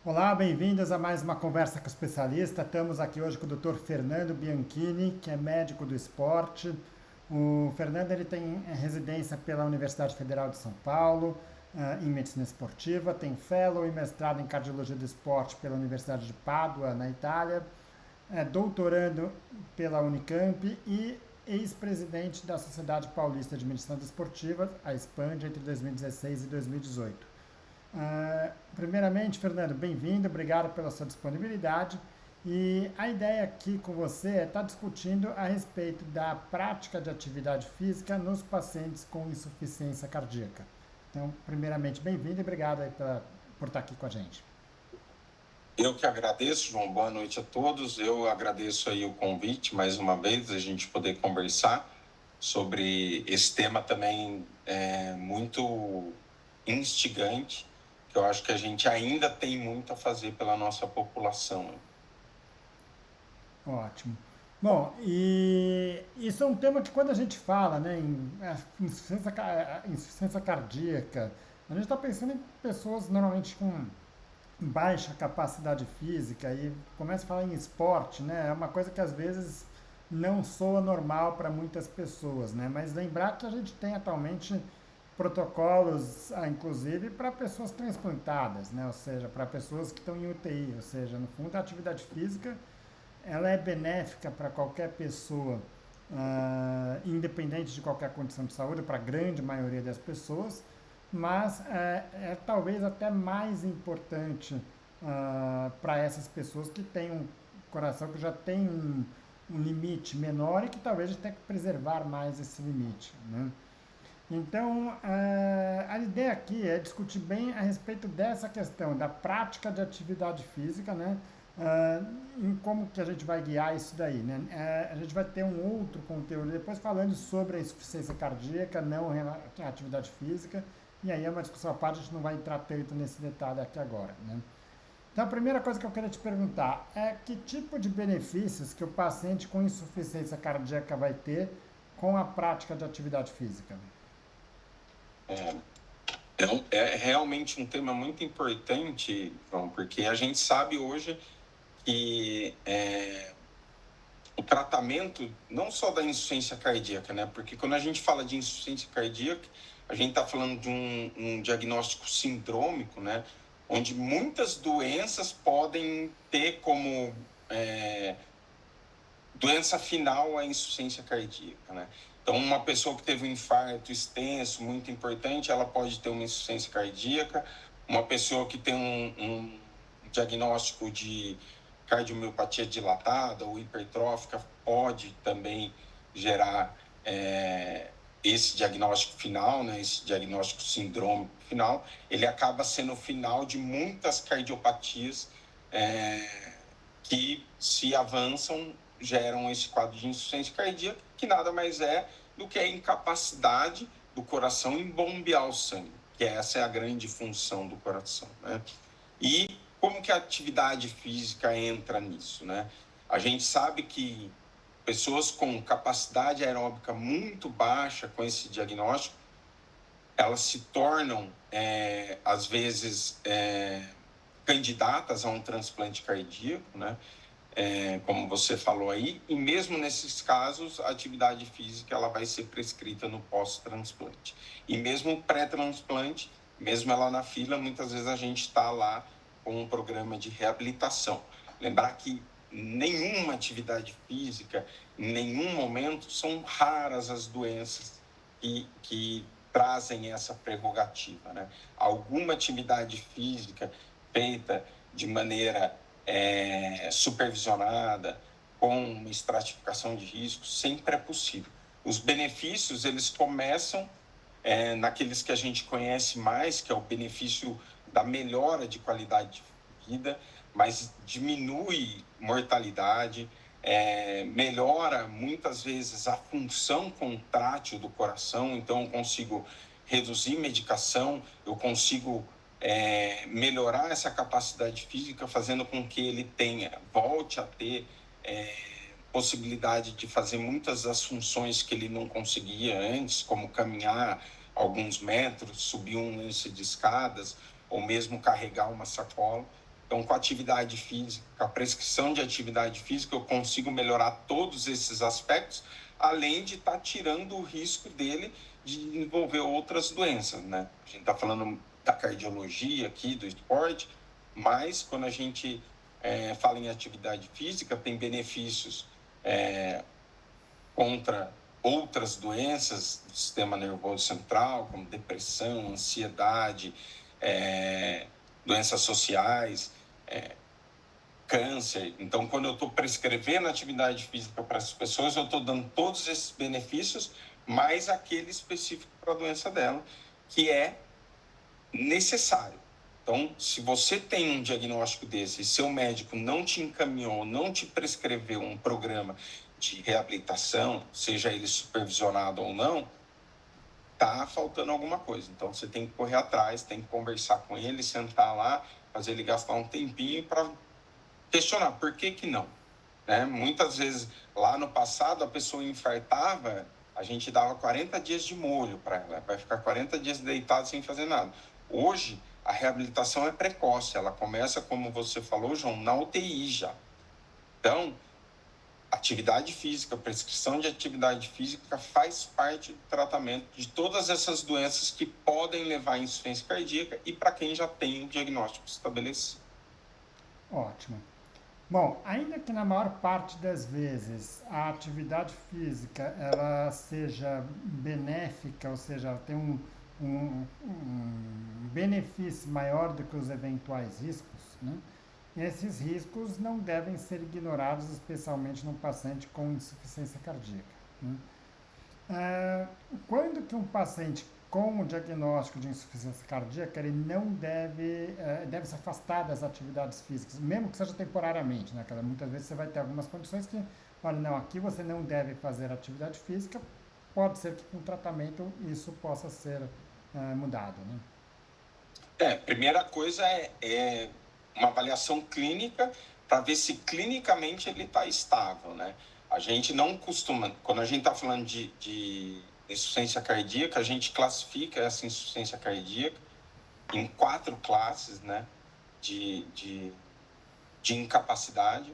Olá, bem-vindos a mais uma conversa com o especialista. Estamos aqui hoje com o Dr. Fernando Bianchini, que é médico do esporte. O Fernando ele tem residência pela Universidade Federal de São Paulo, em medicina esportiva, tem fellow e mestrado em cardiologia do esporte pela Universidade de Pádua, na Itália, é doutorando pela Unicamp e ex-presidente da Sociedade Paulista de Medicina Desportiva, a SPAND, entre 2016 e 2018. Primeiramente, Fernando, bem-vindo, obrigado pela sua disponibilidade. E a ideia aqui com você é estar discutindo a respeito da prática de atividade física nos pacientes com insuficiência cardíaca. Então, primeiramente, bem-vindo e obrigado aí por estar aqui com a gente. Eu que agradeço, João. Boa noite a todos. Eu agradeço aí o convite, mais uma vez, a gente poder conversar sobre esse tema também muito instigante, que eu acho que a gente ainda tem muito a fazer pela nossa população. Ótimo. Bom, e isso é um tema que quando a gente fala, né, em insuficiência cardíaca, a gente está pensando em pessoas normalmente com baixa capacidade física e começa a falar em esporte, né? É uma coisa que às vezes não soa normal para muitas pessoas, né? Mas lembrar que a gente tem atualmente protocolos, inclusive para pessoas transplantadas, né? Ou seja, para pessoas que estão em UTI, ou seja, no fundo a atividade física ela é benéfica para qualquer pessoa, independente de qualquer condição de saúde, para a grande maioria das pessoas, mas é talvez até mais importante para essas pessoas que têm um coração que já tem um limite menor e que talvez a gente tenha que preservar mais esse limite, né? Então, a ideia aqui é discutir bem a respeito dessa questão da prática de atividade física, né? Em como que a gente vai guiar isso daí, né? A gente vai ter um outro conteúdo depois falando sobre a insuficiência cardíaca, não a atividade física, e aí é uma discussão à parte, a gente não vai entrar tanto nesse detalhe aqui agora, né? Então, a primeira coisa que eu queria te perguntar é que tipo de benefícios que o paciente com insuficiência cardíaca vai ter com a prática de atividade física? É realmente um tema muito importante, João, porque a gente sabe hoje que o tratamento não só da insuficiência cardíaca, né? Porque quando a gente fala de insuficiência cardíaca, a gente está falando de um diagnóstico sindrômico, né? Onde muitas doenças podem ter como doença final a insuficiência cardíaca, né? Então, uma pessoa que teve um infarto extenso, muito importante, ela pode ter uma insuficiência cardíaca. Uma pessoa que tem um diagnóstico de cardiomiopatia dilatada ou hipertrófica pode também gerar esse diagnóstico final, né, esse diagnóstico sindrômico final. Ele acaba sendo o final de muitas cardiopatias que, se avançam, geram esse quadro de insuficiência cardíaca, que nada mais é do que a incapacidade do coração em bombear o sangue, que essa é a grande função do coração, né? E como que a atividade física entra nisso, né? A gente sabe que pessoas com capacidade aeróbica muito baixa, com esse diagnóstico, elas se tornam, às vezes, candidatas a um transplante cardíaco, né? Como você falou aí, e mesmo nesses casos, a atividade física ela vai ser prescrita no pós-transplante. E mesmo pré-transplante, mesmo ela na fila, muitas vezes a gente está lá com um programa de reabilitação. Lembrar que nenhuma atividade física, em nenhum momento, são raras as doenças que trazem essa prerrogativa, né? Alguma atividade física feita de maneira supervisionada, com uma estratificação de riscos, sempre é possível. Os benefícios, eles começam naqueles que a gente conhece mais, que é o benefício da melhora de qualidade de vida, mas diminui mortalidade, melhora muitas vezes a função contrátil do coração, então eu consigo reduzir medicação, eu consigo melhorar essa capacidade física, fazendo com que ele volte a ter possibilidade de fazer muitas das funções que ele não conseguia antes, como caminhar alguns metros, subir um lance de escadas, ou mesmo carregar uma sacola. Então, com a atividade física, com a prescrição de atividade física, eu consigo melhorar todos esses aspectos, além de estar tirando o risco dele de desenvolver outras doenças, né? A gente está falando da cardiologia aqui, do esporte, mas quando a gente fala em atividade física, tem benefícios contra outras doenças do sistema nervoso central, como depressão, ansiedade, doenças sociais, câncer. Então, quando eu estou prescrevendo atividade física para as pessoas, eu estou dando todos esses benefícios, mais aquele específico para a doença dela, que é necessário. Então, se você tem um diagnóstico desse e seu médico não te encaminhou, não te prescreveu um programa de reabilitação, seja ele supervisionado ou não, tá faltando alguma coisa. Então, você tem que correr atrás, tem que conversar com ele, sentar lá, fazer ele gastar um tempinho para questionar por que não. Né? Muitas vezes, lá no passado, a pessoa infartava, a gente dava 40 dias de molho para ela, vai ficar 40 dias deitada sem fazer nada. Hoje, a reabilitação é precoce, ela começa, como você falou, João, na UTI já. Então, atividade física, prescrição de atividade física faz parte do tratamento de todas essas doenças que podem levar à insuficiência cardíaca e para quem já tem o diagnóstico estabelecido. Ótimo. Bom, ainda que na maior parte das vezes a atividade física ela seja benéfica, ou seja, ela tem um benefício maior do que os eventuais riscos, né? Esses riscos não devem ser ignorados, especialmente num paciente com insuficiência cardíaca, né? Quando que um paciente com o diagnóstico de insuficiência cardíaca, ele não deve se afastar das atividades físicas, mesmo que seja temporariamente, né? Muitas vezes você vai ter algumas condições que, olha, não, aqui você não deve fazer atividade física, pode ser que com tratamento isso possa ser mudado, né? Primeira coisa é uma avaliação clínica para ver se clinicamente ele está estável, né? A gente não costuma, quando a gente está falando de insuficiência cardíaca, a gente classifica essa insuficiência cardíaca em 4 classes, né, de incapacidade.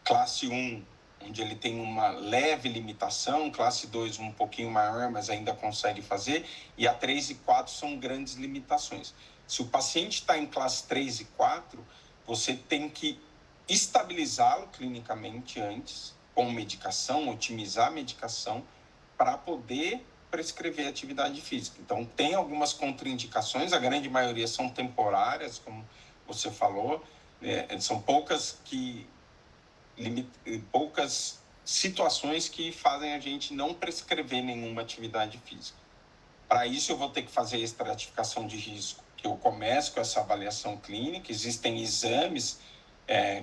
Classe 1, onde ele tem uma leve limitação, classe 2 um pouquinho maior, mas ainda consegue fazer, e a 3 e 4 são grandes limitações. Se o paciente está em classe 3 e 4, você tem que estabilizá-lo clinicamente antes, com medicação, otimizar a medicação, para poder prescrever atividade física. Então, tem algumas contraindicações, a grande maioria são temporárias, como você falou, são poucas situações que fazem a gente não prescrever nenhuma atividade física. Para isso, eu vou ter que fazer a estratificação de risco, que eu começo com essa avaliação clínica. Existem exames,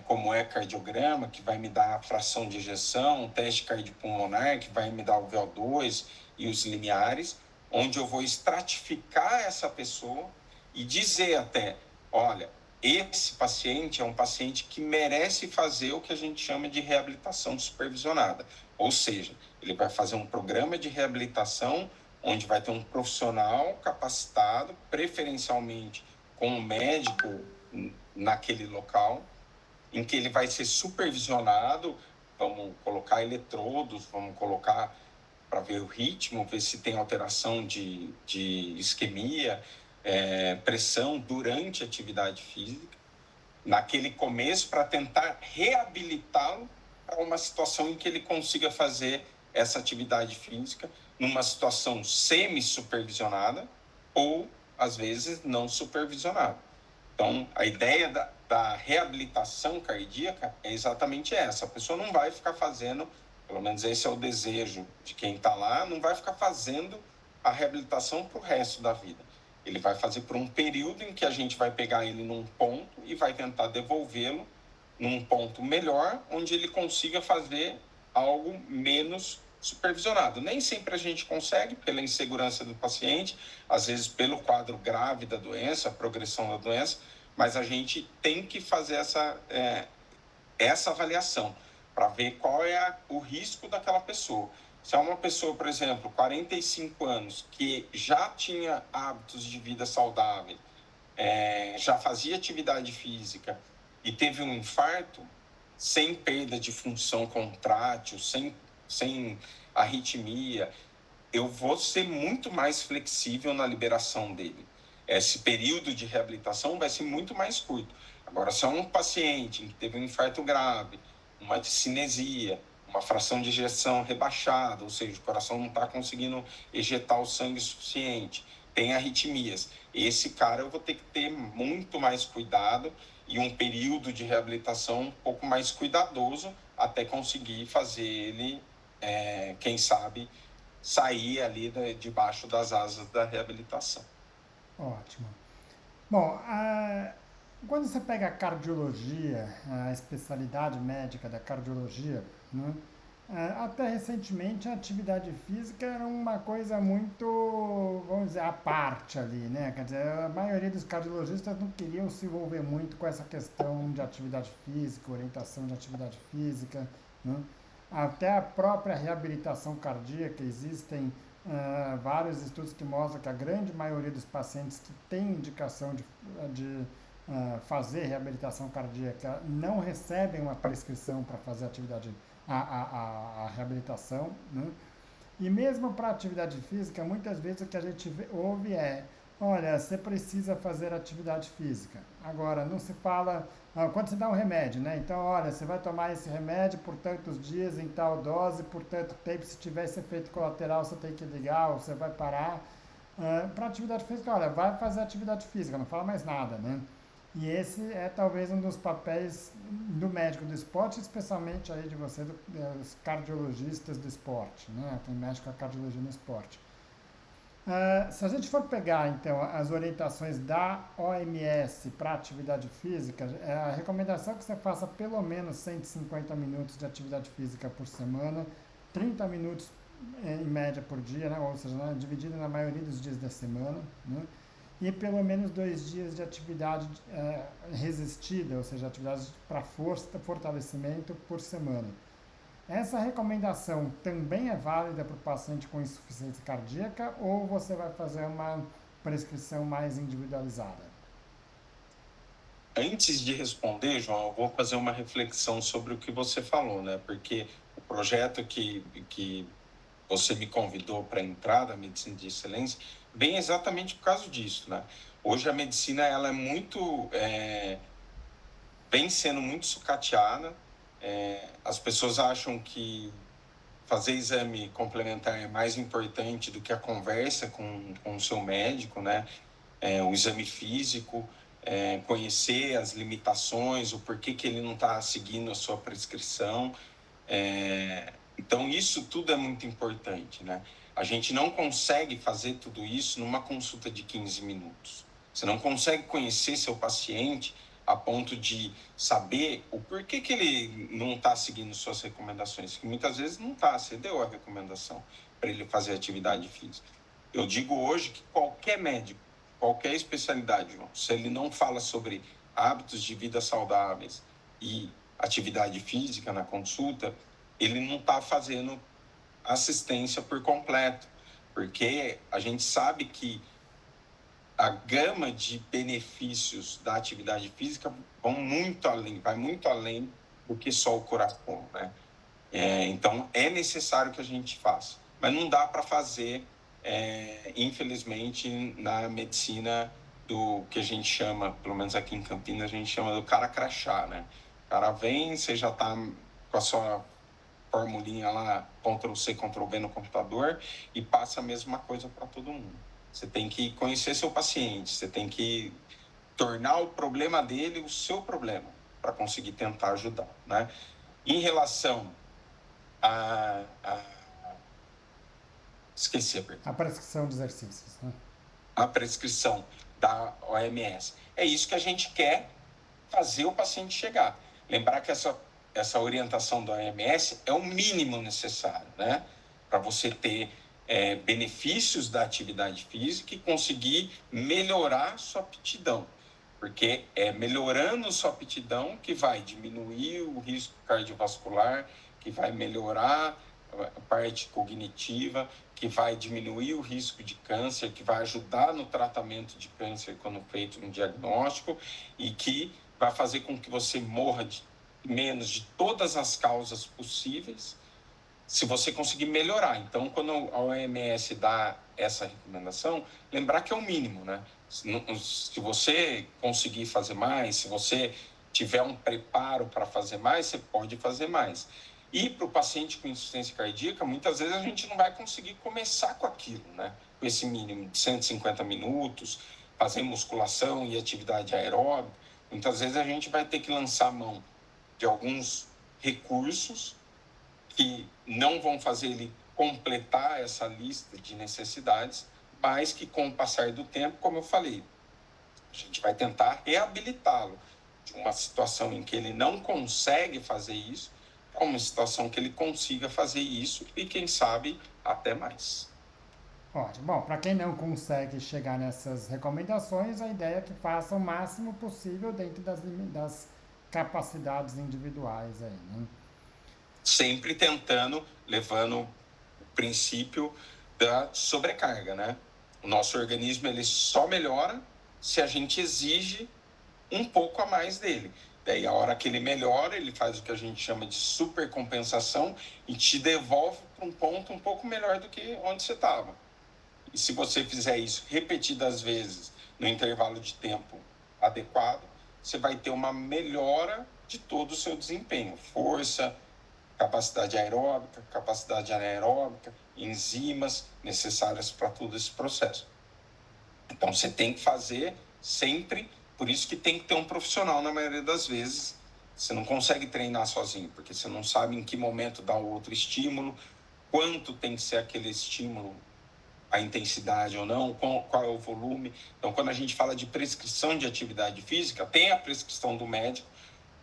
como o ecocardiograma, que vai me dar a fração de ejeção, o teste cardiopulmonar, que vai me dar o VO2 e os limiares, onde eu vou estratificar essa pessoa e dizer até, olha, esse paciente é um paciente que merece fazer o que a gente chama de reabilitação supervisionada. Ou seja, ele vai fazer um programa de reabilitação onde vai ter um profissional capacitado, preferencialmente com um médico naquele local, em que ele vai ser supervisionado, vamos colocar eletrodos, vamos colocar para ver o ritmo, ver se tem alteração de isquemia, pressão durante a atividade física, naquele começo, para tentar reabilitá-lo para uma situação em que ele consiga fazer essa atividade física numa situação semi-supervisionada ou, às vezes, não supervisionada. Então, a ideia da reabilitação cardíaca é exatamente essa. A pessoa não vai ficar fazendo, pelo menos esse é o desejo de quem está lá, não vai ficar fazendo a reabilitação para o resto da vida. Ele vai fazer por um período em que a gente vai pegar ele num ponto e vai tentar devolvê-lo num ponto melhor, onde ele consiga fazer algo menos supervisionado. Nem sempre a gente consegue, pela insegurança do paciente, às vezes pelo quadro grave da doença, a progressão da doença, mas a gente tem que fazer essa avaliação para ver qual é o risco daquela pessoa. Se é uma pessoa, por exemplo, 45 anos, que já tinha hábitos de vida saudável, já fazia atividade física e teve um infarto, sem perda de função contrátil, sem arritmia, eu vou ser muito mais flexível na liberação dele. Esse período de reabilitação vai ser muito mais curto. Agora, se é um paciente que teve um infarto grave, uma discinesia, uma fração de ejeção rebaixada, ou seja, o coração não está conseguindo ejetar o sangue suficiente, tem arritmias, esse cara eu vou ter que ter muito mais cuidado e um período de reabilitação um pouco mais cuidadoso até conseguir fazer ele, quem sabe, sair ali debaixo das asas da reabilitação. Ótimo. Bom, quando você pega a cardiologia, a especialidade médica da cardiologia, né, até recentemente a atividade física era uma coisa muito, vamos dizer, à parte ali, né? Quer dizer, a maioria dos cardiologistas não queriam se envolver muito com essa questão de atividade física, orientação de atividade física, né? Até a própria reabilitação cardíaca, existem vários estudos que mostram que a grande maioria dos pacientes que têm indicação de fazer reabilitação cardíaca não recebem uma prescrição para fazer a reabilitação, né? E mesmo para atividade física, muitas vezes o que a gente ouve é: olha, você precisa fazer atividade física. Agora, não se fala, quando você dá um remédio, né? Então, olha, você vai tomar esse remédio por tantos dias, em tal dose, por tanto tempo, se tiver esse efeito colateral, você tem que ligar ou você vai parar. Para atividade física, olha, vai fazer atividade física, não fala mais nada, né? E esse é talvez um dos papéis do médico do esporte, especialmente aí de você, dos cardiologistas do esporte, né? Tem médico a cardiologia no esporte. Se a gente for pegar, então, as orientações da OMS para atividade física, a recomendação é que você faça pelo menos 150 minutos de atividade física por semana, 30 minutos em média por dia, né? Ou seja, né? Dividido na maioria dos dias da semana, né? E pelo menos 2 dias de atividade resistida, ou seja, atividades para fortalecimento por semana. Essa recomendação também é válida para o paciente com insuficiência cardíaca ou você vai fazer uma prescrição mais individualizada? Antes de responder, João, eu vou fazer uma reflexão sobre o que você falou, né? Porque o projeto que você me convidou para entrar da medicina de excelência vem exatamente por causa disso, né? Hoje a medicina ela é muito vem sendo muito sucateada. As pessoas acham que fazer exame complementar é mais importante do que a conversa com o seu médico, né? O exame físico, conhecer as limitações, o porquê que ele não está seguindo a sua prescrição. Então, isso tudo é muito importante, né? A gente não consegue fazer tudo isso numa consulta de 15 minutos. Você não consegue conhecer seu paciente a ponto de saber o porquê que ele não está seguindo suas recomendações. Que muitas vezes não está, você deu a recomendação para ele fazer atividade física. Eu digo hoje que qualquer médico, qualquer especialidade, João, se ele não fala sobre hábitos de vida saudáveis e atividade física na consulta, ele não está fazendo assistência por completo, porque a gente sabe que a gama de benefícios da atividade física vai muito além do que só o coração, né? Então, é necessário que a gente faça, mas não dá para fazer, infelizmente, na medicina do que a gente chama, pelo menos aqui em Campinas, a gente chama do cara crachá, né? O cara vem, você já está com a sua formulinha lá, Ctrl+C, Ctrl+V no computador e passa a mesma coisa para todo mundo. Você tem que conhecer seu paciente, você tem que tornar o problema dele o seu problema para conseguir tentar ajudar, né? Em relação esqueci a pergunta. A prescrição de exercícios, né? A prescrição da OMS. É isso que a gente quer fazer o paciente chegar. Lembrar que essa orientação da OMS é o mínimo necessário, né? Para você ter benefícios da atividade física e conseguir melhorar sua aptidão. Porque é melhorando sua aptidão que vai diminuir o risco cardiovascular, que vai melhorar a parte cognitiva, que vai diminuir o risco de câncer, que vai ajudar no tratamento de câncer quando feito um diagnóstico e que vai fazer com que você morra menos de todas as causas possíveis, se você conseguir melhorar. Então, quando a OMS dá essa recomendação, lembrar que é o mínimo, né? Se você conseguir fazer mais, se você tiver um preparo para fazer mais, você pode fazer mais. E para o paciente com insuficiência cardíaca, muitas vezes a gente não vai conseguir começar com aquilo, né? Com esse mínimo de 150 minutos, fazer musculação e atividade aeróbica. Muitas vezes a gente vai ter que lançar mão de alguns recursos que não vão fazer ele completar essa lista de necessidades, mas que com o passar do tempo, como eu falei, a gente vai tentar reabilitá-lo de uma situação em que ele não consegue fazer isso para uma situação que ele consiga fazer isso e, quem sabe, até mais. Ótimo. Bom, para quem não consegue chegar nessas recomendações, a ideia é que faça o máximo possível dentro das capacidades individuais aí, né? Sempre tentando, levando o princípio da sobrecarga, né? O nosso organismo, ele só melhora se a gente exige um pouco a mais dele. Daí, a hora que ele melhora, ele faz o que a gente chama de supercompensação e te devolve para um ponto um pouco melhor do que onde você estava. E se você fizer isso repetidas vezes, no intervalo de tempo adequado, você vai ter uma melhora de todo o seu desempenho. Força, capacidade aeróbica, capacidade anaeróbica, enzimas necessárias para todo esse processo. Então, você tem que fazer sempre, por isso que tem que ter um profissional na maioria das vezes. Você não consegue treinar sozinho, porque você não sabe em que momento dar o outro estímulo, quanto tem que ser aquele estímulo, a intensidade ou não, qual é o volume. Então, quando a gente fala de prescrição de atividade física, tem a prescrição do médico.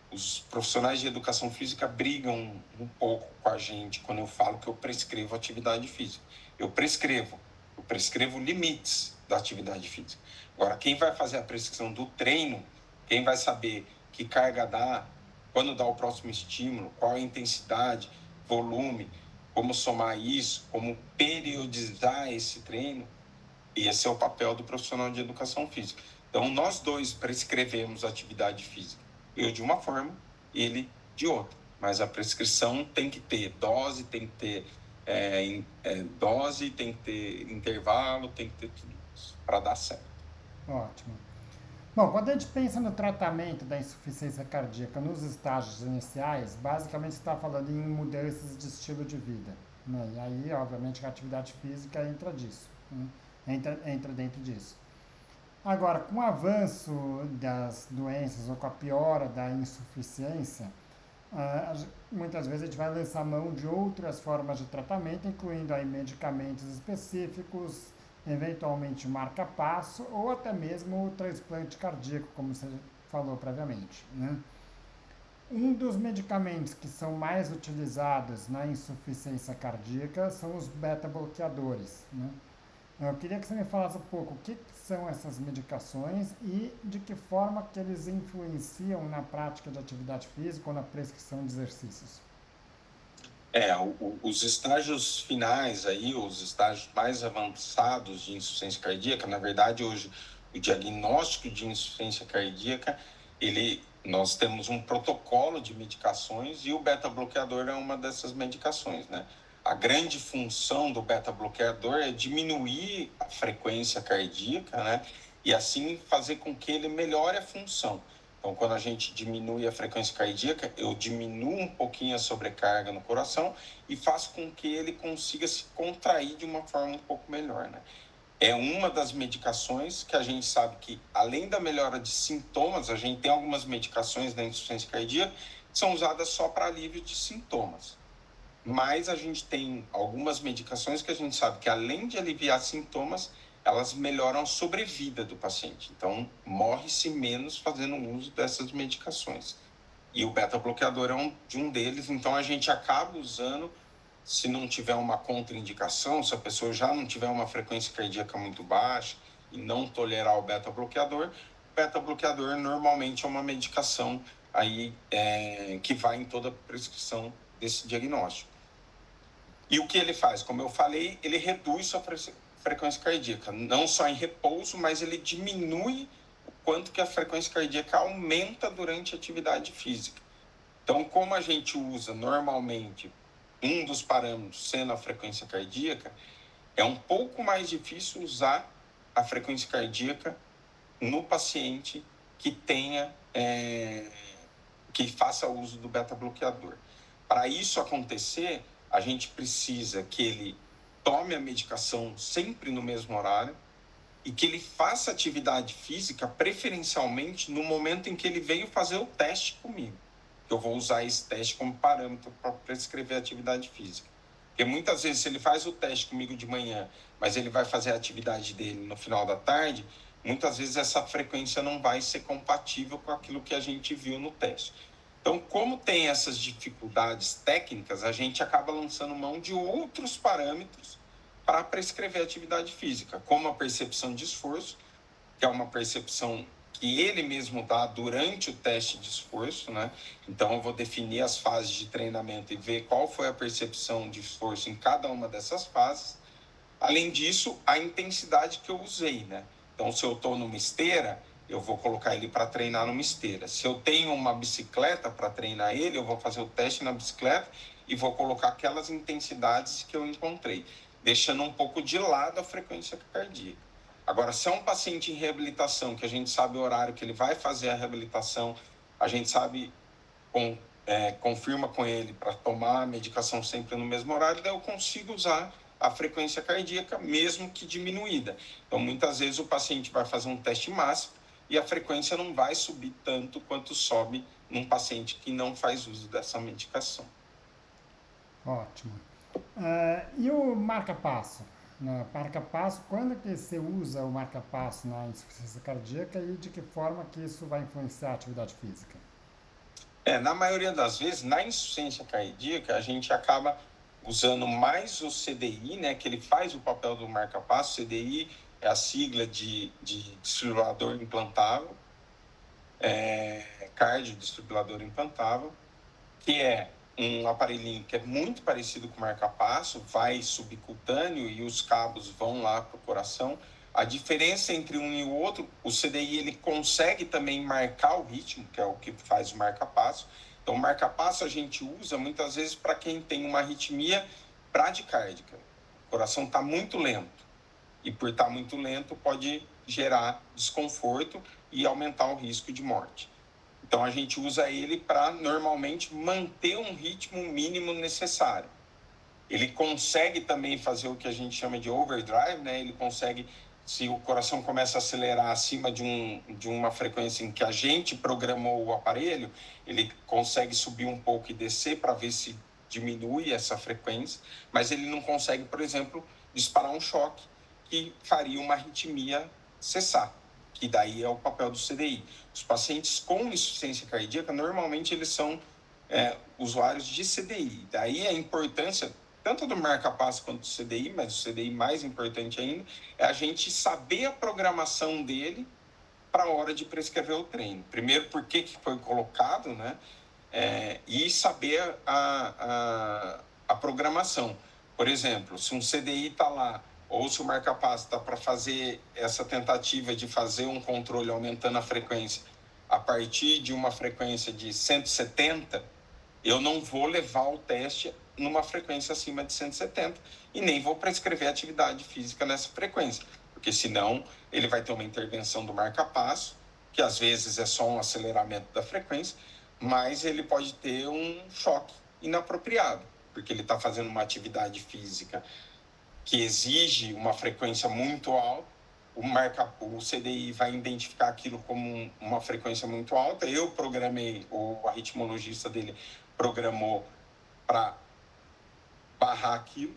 Os profissionais de educação física brigam um pouco com a gente quando eu falo que eu prescrevo atividade física. Eu prescrevo limites da atividade física. Agora, quem vai fazer a prescrição do treino, quem vai saber que carga dá, quando dá o próximo estímulo, qual a intensidade, volume, como somar isso, como periodizar esse treino, esse é o papel do profissional de educação física. Então, nós dois prescrevemos atividade física. Eu de uma forma, ele de outra. Mas a prescrição tem que ter dose, tem que ter dose, tem que ter intervalo, tem que ter tudo isso para dar certo. Ótimo. Bom, quando a gente pensa no tratamento da insuficiência cardíaca nos estágios iniciais, basicamente está falando em mudanças de estilo de vida, né? E aí, obviamente, a atividade física entra disso, né? entra dentro disso. Agora, com o avanço das doenças ou com a piora da insuficiência, muitas vezes a gente vai lançar mão de outras formas de tratamento, incluindo aí medicamentos específicos, eventualmente marca-passo ou até mesmo o transplante cardíaco, como você falou previamente, né? Um dos medicamentos que são mais utilizados na insuficiência cardíaca são os beta-bloqueadores, né? Eu queria que você me falasse um pouco o que são essas medicações e de que forma que eles influenciam na prática de atividade física ou na prescrição de exercícios. Os estágios finais aí, os estágios mais avançados de insuficiência cardíaca, na verdade, hoje, o diagnóstico de insuficiência cardíaca, nós temos um protocolo de medicações e o beta-bloqueador é uma dessas medicações, né? A grande função do beta-bloqueador é diminuir a frequência cardíaca, né? E assim fazer com que ele melhore a função. Então, quando a gente diminui a frequência cardíaca, eu diminuo um pouquinho a sobrecarga no coração e faço com que ele consiga se contrair de uma forma um pouco melhor, né? É uma das medicações que a gente sabe que, além da melhora de sintomas, a gente tem algumas medicações da insuficiência cardíaca que são usadas só para alívio de sintomas. Mas a gente tem algumas medicações que a gente sabe que, além de aliviar sintomas, elas melhoram a sobrevida do paciente. Então, morre-se menos fazendo uso dessas medicações. E o beta-bloqueador é um deles, então a gente acaba usando, se não tiver uma contraindicação, se a pessoa já não tiver uma frequência cardíaca muito baixa e não tolerar o beta-bloqueador normalmente é uma medicação aí, que vai em toda a prescrição desse diagnóstico. E o que ele faz? Como eu falei, ele reduz sua frequência cardíaca, não só em repouso, mas ele diminui o quanto que a frequência cardíaca aumenta durante a atividade física. Então, como a gente usa normalmente um dos parâmetros sendo a frequência cardíaca, é um pouco mais difícil usar a frequência cardíaca no paciente que tenha, que faça uso do beta-bloqueador. Para isso acontecer, a gente precisa que ele tome a medicação sempre no mesmo horário e que ele faça atividade física preferencialmente no momento em que ele veio fazer o teste comigo. Eu vou usar esse teste como parâmetro para prescrever atividade física. Porque muitas vezes, se ele faz o teste comigo de manhã, mas ele vai fazer a atividade dele no final da tarde, muitas vezes essa frequência não vai ser compatível com aquilo que a gente viu no teste. Então, como tem essas dificuldades técnicas, a gente acaba lançando mão de outros parâmetros para prescrever atividade física, como a percepção de esforço, que é uma percepção que ele mesmo dá durante o teste de esforço, né? Então, eu vou definir as fases de treinamento e ver qual foi a percepção de esforço em cada uma dessas fases. Além disso, a intensidade que eu usei, né? Então, se eu estou numa esteira, eu vou colocar ele para treinar numa esteira. Se eu tenho uma bicicleta para treinar ele, eu vou fazer o teste na bicicleta e vou colocar aquelas intensidades que eu encontrei, deixando um pouco de lado a frequência cardíaca. Agora, se é um paciente em reabilitação, que a gente sabe o horário que ele vai fazer a reabilitação, a gente sabe, confirma com ele para tomar a medicação sempre no mesmo horário, daí eu consigo usar a frequência cardíaca, mesmo que diminuída. Então, muitas vezes o paciente vai fazer um teste máximo e a frequência não vai subir tanto quanto sobe num paciente que não faz uso dessa medicação. Ótimo. E o marca-passo? Marca-passo, quando que você usa o marca-passo na insuficiência cardíaca e de que forma que isso vai influenciar a atividade física? Na maioria das vezes, na insuficiência cardíaca, a gente acaba usando mais o CDI, né, que ele faz o papel do marca-passo. CDI é a sigla de desfibrilador implantável, cardiodesfibrilador implantável, que é um aparelhinho que é muito parecido com o marca-passo, vai subcutâneo e os cabos vão lá para o coração. A diferença entre um e o outro, o CDI ele consegue também marcar o ritmo, que é o que faz o marca-passo. Então, o marca-passo a gente usa muitas vezes para quem tem uma arritmia bradicárdica. O coração está muito lento e por estar muito lento pode gerar desconforto e aumentar o risco de morte. Então, a gente usa ele para, normalmente, manter um ritmo mínimo necessário. Ele consegue também fazer o que a gente chama de overdrive, né? Ele consegue, se o coração começa a acelerar acima de uma frequência em que a gente programou o aparelho, ele consegue subir um pouco e descer para ver se diminui essa frequência, mas ele não consegue, por exemplo, disparar um choque que faria uma arritmia cessar, que daí é o papel do CDI. Os pacientes com insuficiência cardíaca, normalmente eles são usuários de CDI. Daí a importância tanto do marca-passo quanto do CDI, mas o CDI mais importante ainda, é a gente saber a programação dele para a hora de prescrever o treino. Primeiro, por que foi colocado, né? E saber a programação. Por exemplo, se um CDI está lá, ou se o marca-passo está para fazer essa tentativa de fazer um controle aumentando a frequência a partir de uma frequência de 170, eu não vou levar o teste numa frequência acima de 170 e nem vou prescrever atividade física nessa frequência, porque senão ele vai ter uma intervenção do marca-passo, que às vezes é só um aceleramento da frequência, mas ele pode ter um choque inapropriado, porque ele está fazendo uma atividade física que exige uma frequência muito alta, o CDI vai identificar aquilo como uma frequência muito alta, eu programei, o arritmologista dele programou para barrar aquilo,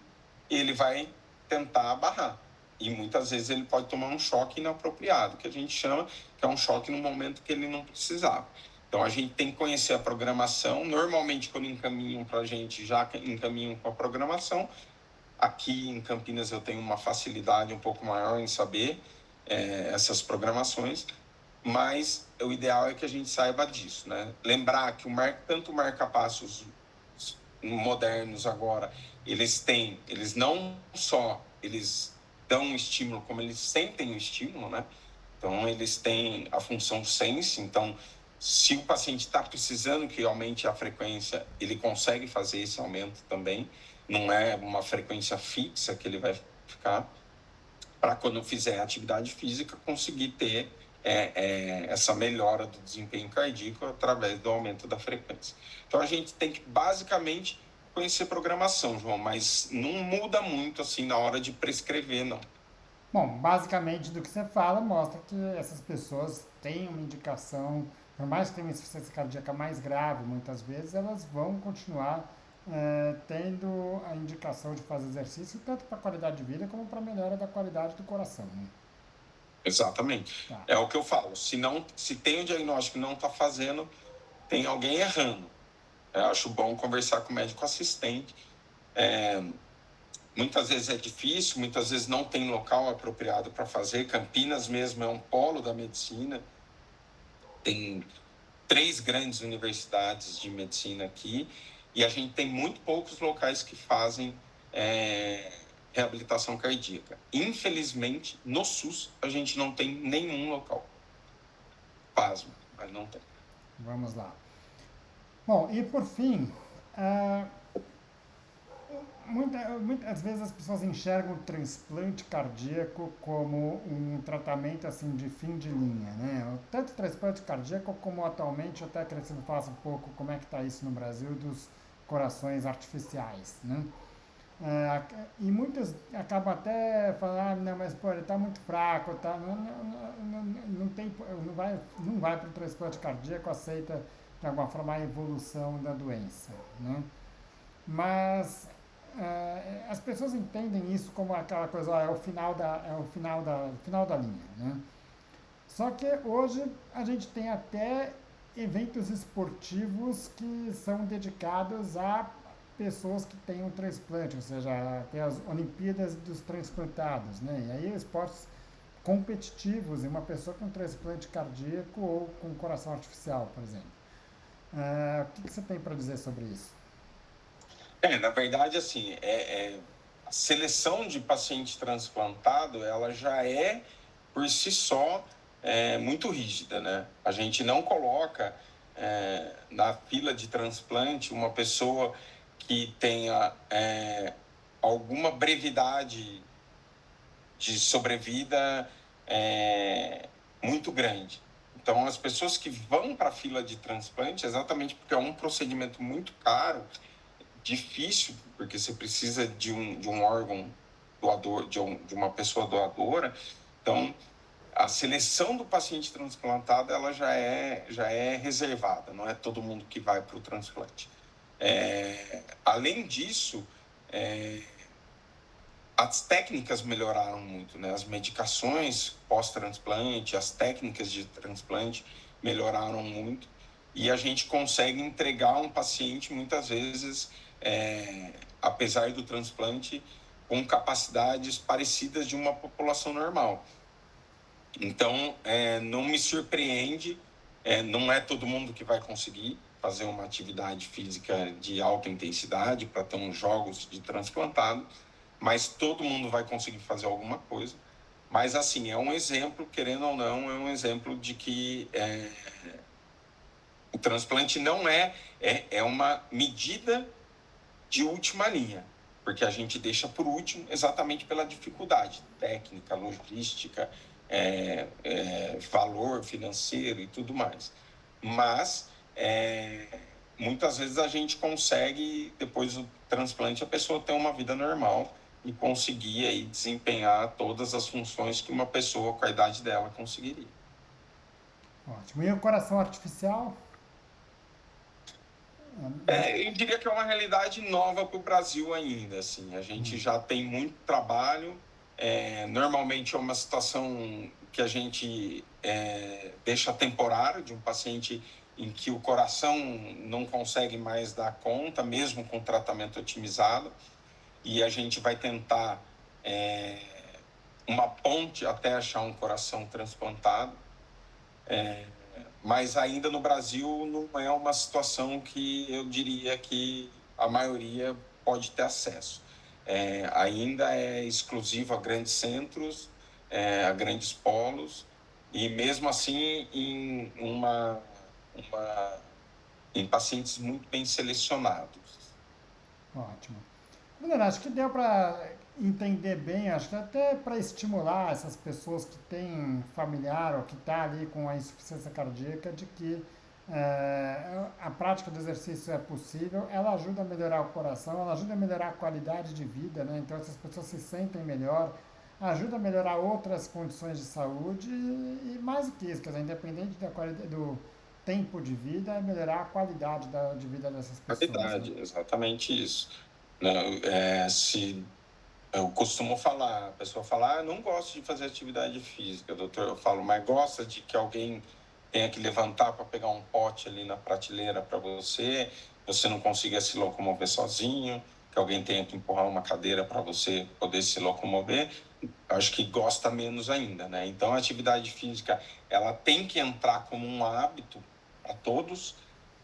ele vai tentar barrar. E muitas vezes ele pode tomar um choque inapropriado, que a gente chama, que é um choque no momento que ele não precisava. Então, a gente tem que conhecer a programação. Normalmente, quando encaminham para a gente, já encaminham com a programação. Aqui em Campinas eu tenho uma facilidade um pouco maior em saber essas programações, mas o ideal é que a gente saiba disso, né? Lembrar que tanto o marca-passos modernos agora, eles não só eles dão um estímulo, como eles sentem o estímulo, né? Então, eles têm a função sense. Então, se o paciente está precisando que aumente a frequência, ele consegue fazer esse aumento também. Não é uma frequência fixa que ele vai ficar, para quando fizer atividade física, conseguir ter essa melhora do desempenho cardíaco através do aumento da frequência. Então, a gente tem que, basicamente, conhecer programação, João, mas não muda muito assim na hora de prescrever, não. Bom, basicamente do que você fala mostra que essas pessoas têm uma indicação, por mais que tenham uma insuficiência cardíaca mais grave, muitas vezes elas vão continuar tendo a indicação de fazer exercício, tanto para a qualidade de vida como para a melhora da qualidade do coração, né? Exatamente. Tá. É o que eu falo. Se tem um diagnóstico e não está fazendo, tem alguém errando. Eu acho bom conversar com o médico assistente. Muitas vezes é difícil, muitas vezes não tem local apropriado para fazer. Campinas mesmo é um polo da medicina. Tem 3 grandes universidades de medicina aqui e a gente tem muito poucos locais que fazem reabilitação cardíaca. Infelizmente, no SUS, a gente não tem nenhum local. Pasmo, mas não tem. Vamos lá. Bom, e por fim, muitas vezes as pessoas enxergam o transplante cardíaco como um tratamento assim de fim de linha, né? Tanto transplante cardíaco como atualmente, até queria que você me falasse um pouco como é que está isso no Brasil, dos corações artificiais, né? E muitos acabam até falando, não, mas pô, ele está muito fraco, tá? Não vai para o transplante cardíaco, aceita de alguma forma a evolução da doença, né? Mas as pessoas entendem isso como aquela coisa, ó, é o final da linha, né? Só que hoje a gente tem até eventos esportivos que são dedicados a pessoas que têm um transplante, ou seja, tem as Olimpíadas dos transplantados, né? E aí esportes competitivos em uma pessoa com transplante cardíaco ou com coração artificial, por exemplo. O que você tem para dizer sobre isso? Na verdade, assim, a seleção de paciente transplantado, ela já é, por si só, muito rígida, né? A gente não coloca na fila de transplante uma pessoa que tenha alguma brevidade de sobrevida muito grande. Então, as pessoas que vão para a fila de transplante, exatamente porque é um procedimento muito caro, difícil, porque você precisa de um órgão doador, de uma pessoa doadora. Então, a seleção do paciente transplantado, ela já é reservada, não é todo mundo que vai para o transplante. Além disso, as técnicas melhoraram muito, né? As medicações pós-transplante, as técnicas de transplante melhoraram muito e a gente consegue entregar um paciente, muitas vezes, apesar do transplante, com capacidades parecidas de uma população normal. Então, não me surpreende, não é todo mundo que vai conseguir fazer uma atividade física de alta intensidade para ter uns jogos de transplantado, mas todo mundo vai conseguir fazer alguma coisa. Mas, assim, é um exemplo, querendo ou não, é um exemplo de que o transplante não é uma medida de última linha, porque a gente deixa por último exatamente pela dificuldade técnica, logística, valor financeiro e tudo mais. Mas muitas vezes a gente consegue, depois do transplante, a pessoa ter uma vida normal e conseguir aí desempenhar todas as funções que uma pessoa com a idade dela conseguiria. Ótimo. E o coração artificial? Eu diria que é uma realidade nova para o Brasil ainda. Assim. A gente já tem muito trabalho. Normalmente é uma situação que a gente deixa temporário, de um paciente em que o coração não consegue mais dar conta, mesmo com tratamento otimizado, e a gente vai tentar uma ponte até achar um coração transplantado. Mas ainda no Brasil não é uma situação que eu diria que a maioria pode ter acesso. Ainda é exclusivo a grandes centros, a grandes polos, e mesmo assim em pacientes muito bem selecionados. Ótimo. Helena, acho que deu para entender bem, acho que até para estimular essas pessoas que têm familiar ou que está ali com a insuficiência cardíaca, de que a prática do exercício é possível, ela ajuda a melhorar o coração, ela ajuda a melhorar a qualidade de vida, né? Então essas pessoas se sentem melhor, ajuda a melhorar outras condições de saúde e mais do que isso, quer dizer, independente da qualidade, do tempo de vida, é melhorar a qualidade de vida dessas pessoas, né? Qualidade, exatamente isso. Se eu costumo falar, a pessoa fala, não gosto de fazer atividade física, doutor. Eu falo, mas gosta de que alguém tenha que levantar para pegar um pote ali na prateleira para você não consiga se locomover sozinho, que alguém tenha que empurrar uma cadeira para você poder se locomover. Acho que gosta menos ainda, né? Então, a atividade física, ela tem que entrar como um hábito para todos.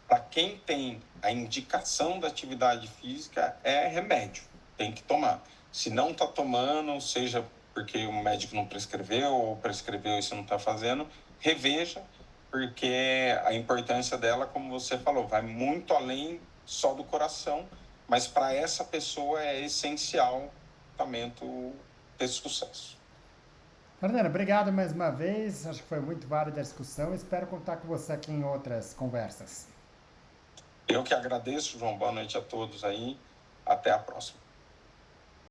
Para quem tem a indicação da atividade física, é remédio, tem que tomar. Se não está tomando, seja porque o médico não prescreveu ou prescreveu e você não está fazendo, reveja, porque a importância dela, como você falou, vai muito além só do coração, mas para essa pessoa é essencial o tratamento ter sucesso. Fernanda, obrigado mais uma vez. Acho que foi muito válida a discussão. Espero contar com você aqui em outras conversas. Eu que agradeço, João. Boa noite a todos aí. Até a próxima.